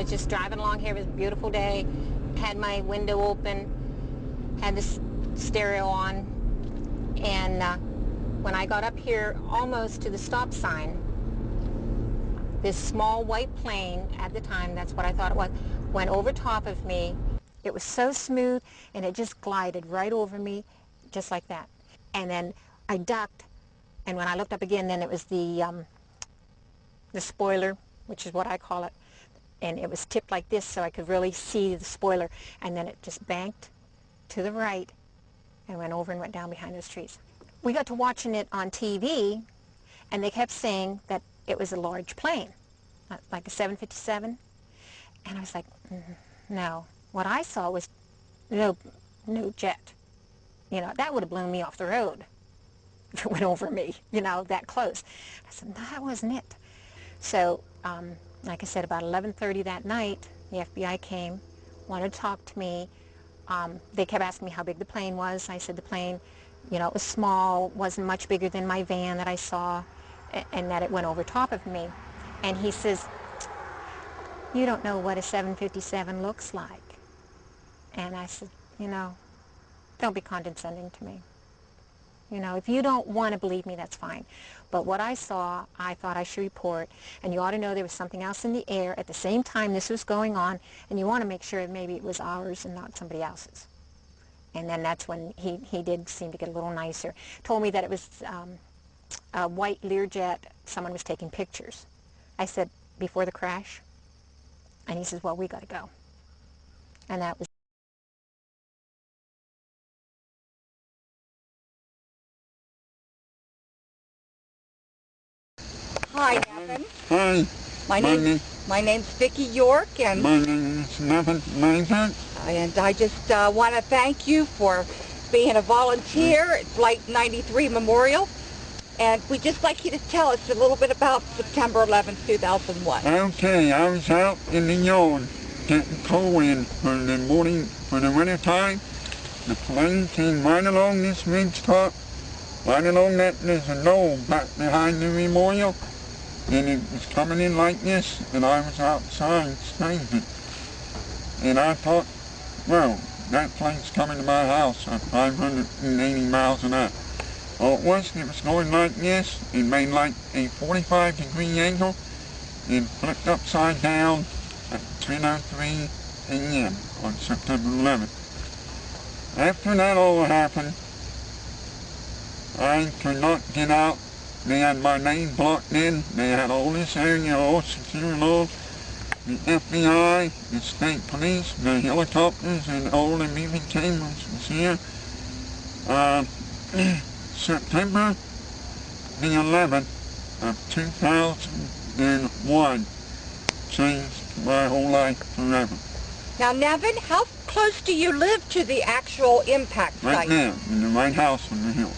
was just driving along here. It was a beautiful day. Had my window open, had this stereo on, and when I got up here almost to the stop sign, this small white plane, at the time, that's what I thought it was, went over top of me. It was so smooth, and it just glided right over me, just like that. And then I ducked, and when I looked up again, then it was the spoiler, which is what I call it, and it was tipped like this so I could really see the spoiler, and then it just banked to the right and went over and went down behind those trees. We got to watching it on TV, and they kept saying that it was a large plane, like a 757, and I was like, no. What I saw was no jet. You know, that would have blown me off the road if it went over me, you know, that close. I said, no, that wasn't it. So, like I said, about 11:30 that night, the FBI came, wanted to talk to me. They kept asking me how big the plane was. I said the plane, you know, it was small, wasn't much bigger than my van that I saw, and that it went over top of me. And he says, you don't know what a 757 looks like. And I said, you know, don't be condescending to me. You know, if you don't want to believe me, that's fine. But what I saw, I thought I should report. And you ought to know there was something else in the air at the same time this was going on, and you want to make sure that maybe it was ours and not somebody else's. And then that's when he did seem to get a little nicer. Told me that it was a white Learjet. Someone was taking pictures. I said, before the crash? And he says, well, we got to go. And that was Hi, Nevin. Hi. My name's Vicki York, and my name is Nevin Mason. And I just want to thank you for being a volunteer at Flight 93 Memorial. And we'd just like you to tell us a little bit about September 11th, 2001. Okay, I was out in the yard getting coal in for the morning, for the winter time. The plane came right along this ridge top, right along that, there's a knoll back behind the memorial. And it was coming in like this, and I was outside standing. And I thought, well, that plane's coming to my house at 580 miles an hour. All it was going like this. It made like a 45-degree angle and flipped upside down at 10:03 a.m. on September 11th. After that all happened, I could not get out. They had my name blocked in. They had all this area all secured off. The FBI, the state police, the helicopters, and all the moving cameras was here. September the 11th of 2001 changed my whole life forever. Now, Nevin, how close do you live to the actual impact site? Right now, in the right house on the hill.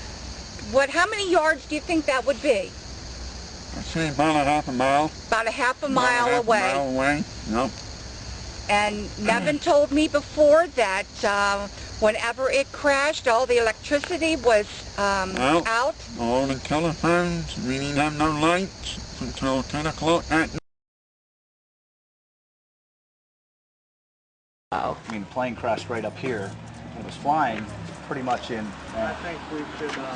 How many yards do you think that would be? I say about a half a mile. About a half a mile away. A mile away, yep. And Nevin told me before that whenever it crashed, all the electricity was out. All the telephones, we didn't have no lights until 10 o'clock at night. I mean, the plane crashed right up here. It was flying pretty much in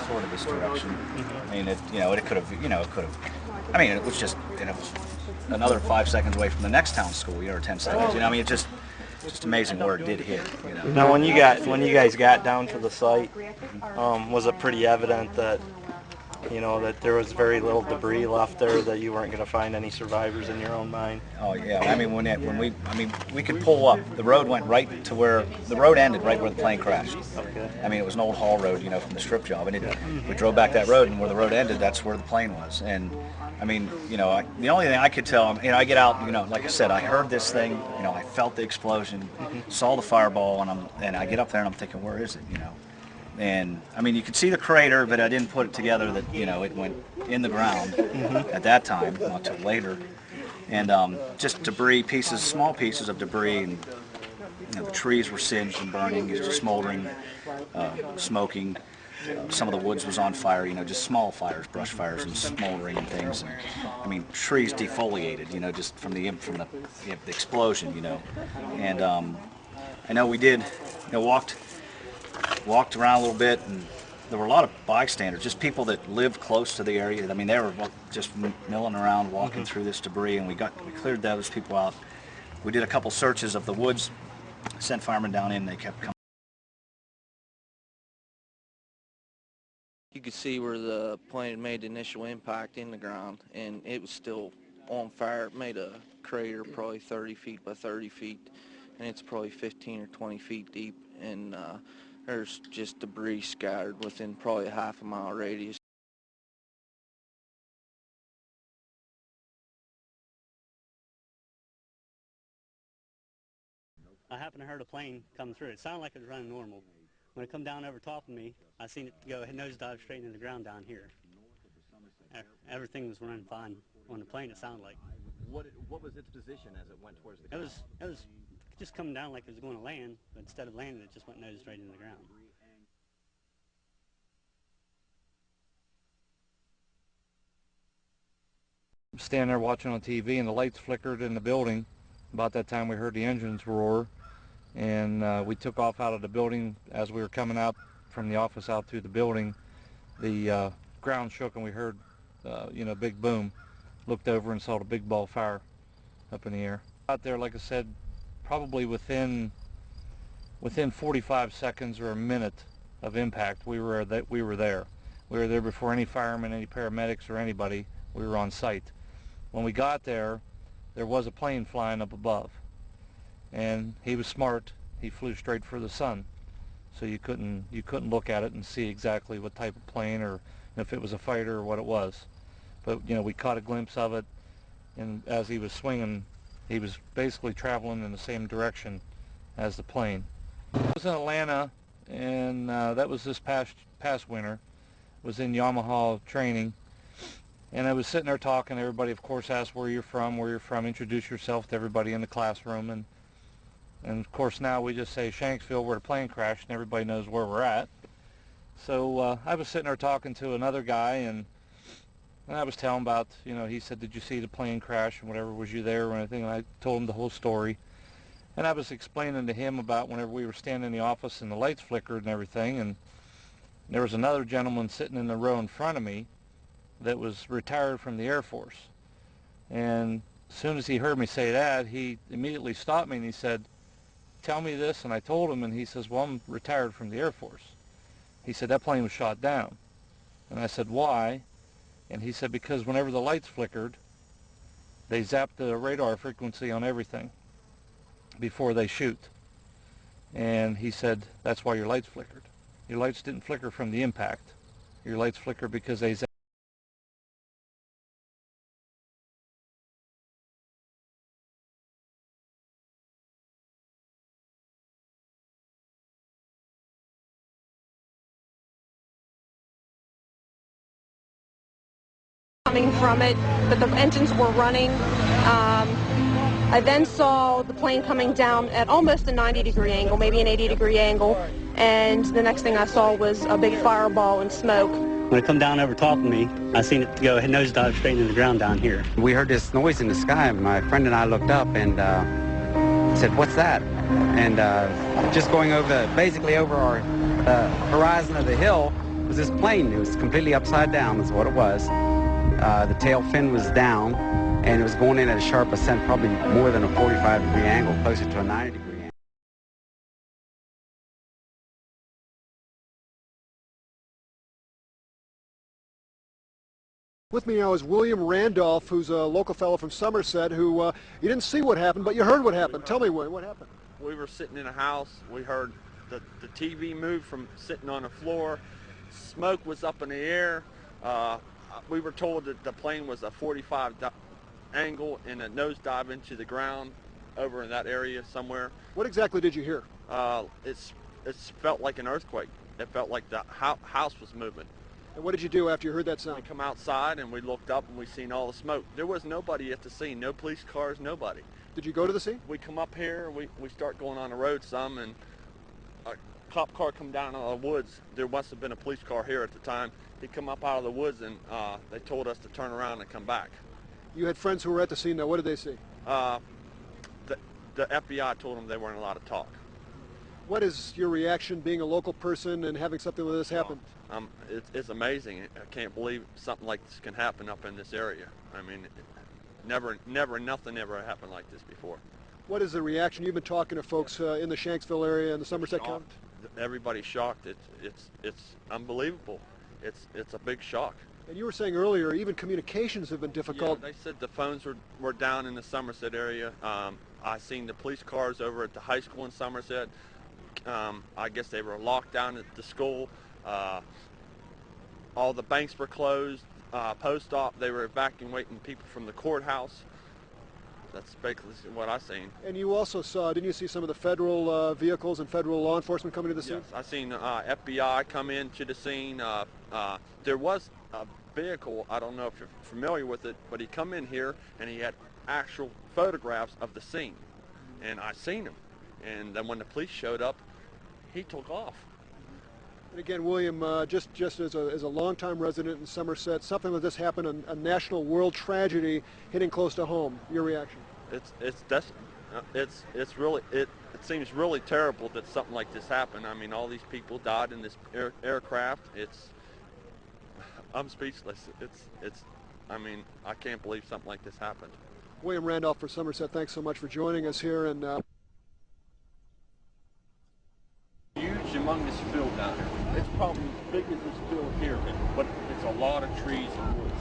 sort of this direction. I mean, it could have, I mean, it was just, it was another 5 seconds away from the next town school, or 10 seconds. You know, I mean, it's just amazing where it did hit. You know. Now, when you guys got down to the site, was it pretty evident that, that there was very little debris left there, that you weren't going to find any survivors in your own mind? Oh yeah, I mean, we could pull up. The road went right to where the road ended, right where the plane crashed. Okay. I mean, it was an old haul road, from the strip job, and we drove back that road, and where the road ended, that's where the plane was. And I mean, the only thing I could tell, I get out, like I said, I heard this thing, I felt the explosion, saw the fireball, and I get up there and I'm thinking, where is it, And I mean, you could see the crater, but I didn't put it together that it went in the ground at that time, not till later. And just debris, small pieces of debris, and the trees were singed and burning, just smoldering, smoking. some of the woods was on fire, just small fires, brush fires and smoldering and things. And, I mean, trees defoliated, just from the explosion, And I know we did, walked around a little bit, and there were a lot of bystanders, just people that lived close to the area. I mean, they were just milling around, walking through this debris, and we cleared those people out. We did a couple searches of the woods, sent firemen down in, and they kept coming. You could see where the plane made the initial impact in the ground, and it was still on fire. It made a crater probably 30 feet by 30 feet, and it's probably 15 or 20 feet deep, and there's just debris scattered within probably a half-a-mile radius. I happened to heard a plane coming through. It sounded like it was running normal. When it come down over top of me, I seen it go nosedive straight into the ground down here. Everything was running fine on the plane, it sounded like. What was its position as it went towards the ground? It was just coming down like it was going to land, but instead of landing, it just went nose straight into the ground. Standing there watching on TV, and the lights flickered in the building. About that time we heard the engines roar, and we took off out of the building. As we were coming out from the office out through the building, the ground shook and we heard big boom. Looked over and saw the big ball of fire up in the air. Out there, like I said, probably within 45 seconds or a minute of impact, we were there. We were there before any firemen, any paramedics, or anybody. We were on site. When we got there, there was a plane flying up above, and he was smart. He flew straight for the sun, so you couldn't look at it and see exactly what type of plane or if it was a fighter or what it was. But we caught a glimpse of it, and as he was swinging, he was basically traveling in the same direction as the plane. It was in Atlanta, and that was this past winter. It was in Yamaha training. And I was sitting there talking. Everybody, of course, asked where you're from, introduce yourself to everybody in the classroom. And of course, now we just say Shanksville, where the plane crashed, and everybody knows where we're at. So I was sitting there talking to another guy, and I was telling about, he said, did you see the plane crash and whatever, was you there or anything? And I told him the whole story. And I was explaining to him about whenever we were standing in the office and the lights flickered and everything. And there was another gentleman sitting in the row in front of me that was retired from the Air Force. And as soon as he heard me say that, he immediately stopped me and he said, tell me this. And I told him, and he says, well, I'm retired from the Air Force. He said, that plane was shot down. And I said, why? And he said, because whenever the lights flickered, they zapped the radar frequency on everything before they shoot. And he said, that's why your lights flickered. Your lights didn't flicker from the impact. Your lights flickered because they zapped. Coming from it, but the engines were running. I then saw the plane coming down at almost a 90-degree angle, maybe an 80-degree angle, and the next thing I saw was a big fireball and smoke. When it come down over top of me, I seen it go nosedive straight into the ground down here. We heard this noise in the sky. My friend and I looked up and said, what's that? And just going basically over our horizon of the hill was this plane. It was completely upside down is what it was. The tail fin was down, and it was going in at a sharp ascent, probably more than a 45-degree angle, closer to a 90-degree angle. With me now is William Randolph, who's a local fellow from Somerset, who you didn't see what happened, but you heard what happened. Tell me, what happened? We were sitting in a house. We heard the TV move from sitting on the floor. Smoke was up in the air. We were told that the plane was a 45 angle and a nosedive into the ground over in that area somewhere. What exactly did you hear? It felt like an earthquake. It felt like the house was moving. And what did you do after you heard that sound? We come outside and we looked up and we seen all the smoke. There was nobody at the scene, no police cars, nobody. Did you go to the scene? We come up here, we start going on the road some, and cop car come down out of the woods. There must have been a police car here at the time. He come up out of the woods, and they told us to turn around and come back. You had friends who were at the scene. Now, what did they see? The FBI told them they weren't allowed to talk. What is your reaction being a local person and having something like this happen? It's amazing. I can't believe something like this can happen up in this area. I mean, nothing ever happened like this before. What is the reaction? You've been talking to folks in the Shanksville area and the Somerset County. Everybody's shocked. It's unbelievable. It's a big shock. And you were saying earlier, even communications have been difficult. Yeah, they said the phones were down in the Somerset area. I seen the police cars over at the high school in Somerset. I guess they were locked down at the school. All the banks were closed. Post-op, they were evacuating people from the courthouse. That's basically what I seen. And you also saw, didn't you see some of the federal vehicles and federal law enforcement coming to the scene? Yes, I seen FBI come into the scene. There was a vehicle, I don't know if you're familiar with it, but he come in here and he had actual photographs of the scene. And I seen him. And then when the police showed up, he took off. And again, William, just as a longtime resident in Somerset, something like this happened, a national world tragedy hitting close to home. Your reaction? It seems really terrible that something like this happened. I mean, all these people died in this aircraft. I'm speechless. I mean, I can't believe something like this happened. William Randolph for Somerset, thanks so much for joining us here. And huge humongous field down here. It's probably as big as this field here, but it's a lot of trees and woods.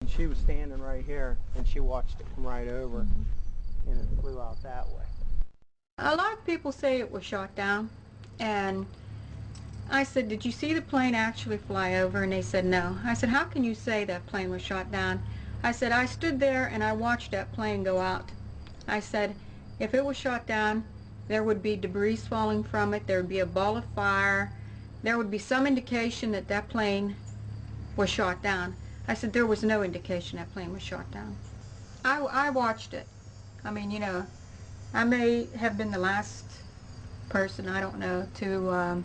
She was standing right here, and she watched it come right over, and it flew out that way. A lot of people say it was shot down, and I said, did you see the plane actually fly over? And they said no. I said, how can you say that plane was shot down? I said, I stood there and I watched that plane go out. I said, if it was shot down, there would be debris falling from it, there would be a ball of fire, there would be some indication that that plane was shot down. I said, there was no indication that plane was shot down. I watched it. I mean, you know, I may have been the last person, I don't know, to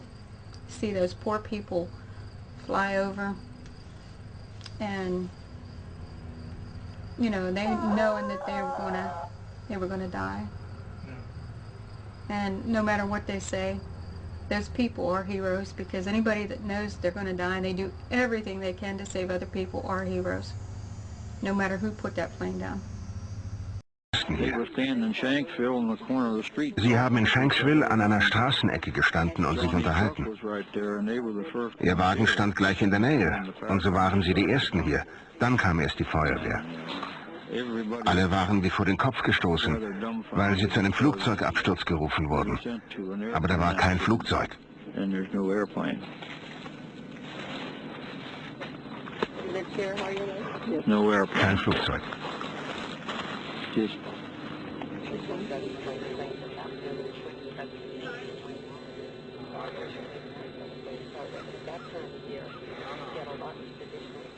see those poor people fly over, and you know, they knowing that they were gonna die. And no matter what they say, those people are heroes, because anybody that knows they're going to die and they do everything they can to save other people are heroes, no matter who put that plane down. Sie haben in Shanksville an einer Straßenecke gestanden und sich unterhalten. Ihr Wagen stand gleich in der Nähe, und so waren sie die Ersten hier. Dann kam erst die Feuerwehr. Alle waren wie vor den Kopf gestoßen, weil sie zu einem Flugzeugabsturz gerufen wurden. Aber da war kein Flugzeug. Kein Flugzeug.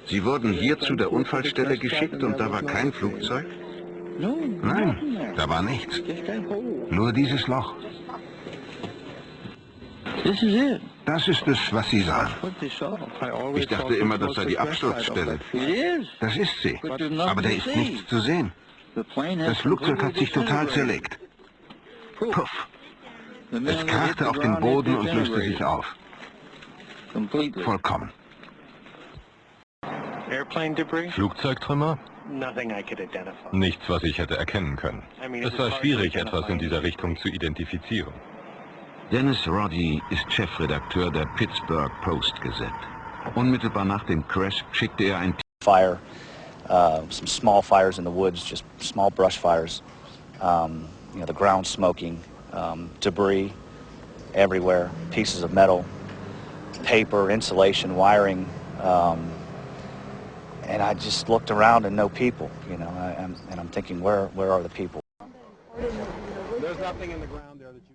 Sie wurden hier zu der Unfallstelle geschickt und da war kein Flugzeug? Nein, da war nichts. Nur dieses Loch. Das ist es, was Sie sahen. Ich dachte immer, das sei die Absturzstelle. Das ist sie. Aber da ist nichts zu sehen. Das Flugzeug hat sich total zerlegt. Puff. Es krachte auf den Boden und löste sich auf. Vollkommen. Flugzeugtrümmer? Nichts, was ich hätte erkennen können. Es war schwierig, etwas in dieser Richtung zu identifizieren. Dennis Roddy ist Chefredakteur der Pittsburgh Post-Gazette. Unmittelbar nach dem Crash schickte er ein Fire, some small fires in the woods, just small brush fires. You know, the ground smoking, debris everywhere, pieces of metal, paper, insulation, wiring. And I just looked around and no people, you know, and I'm thinking, where are the people? There's nothing in the ground there that you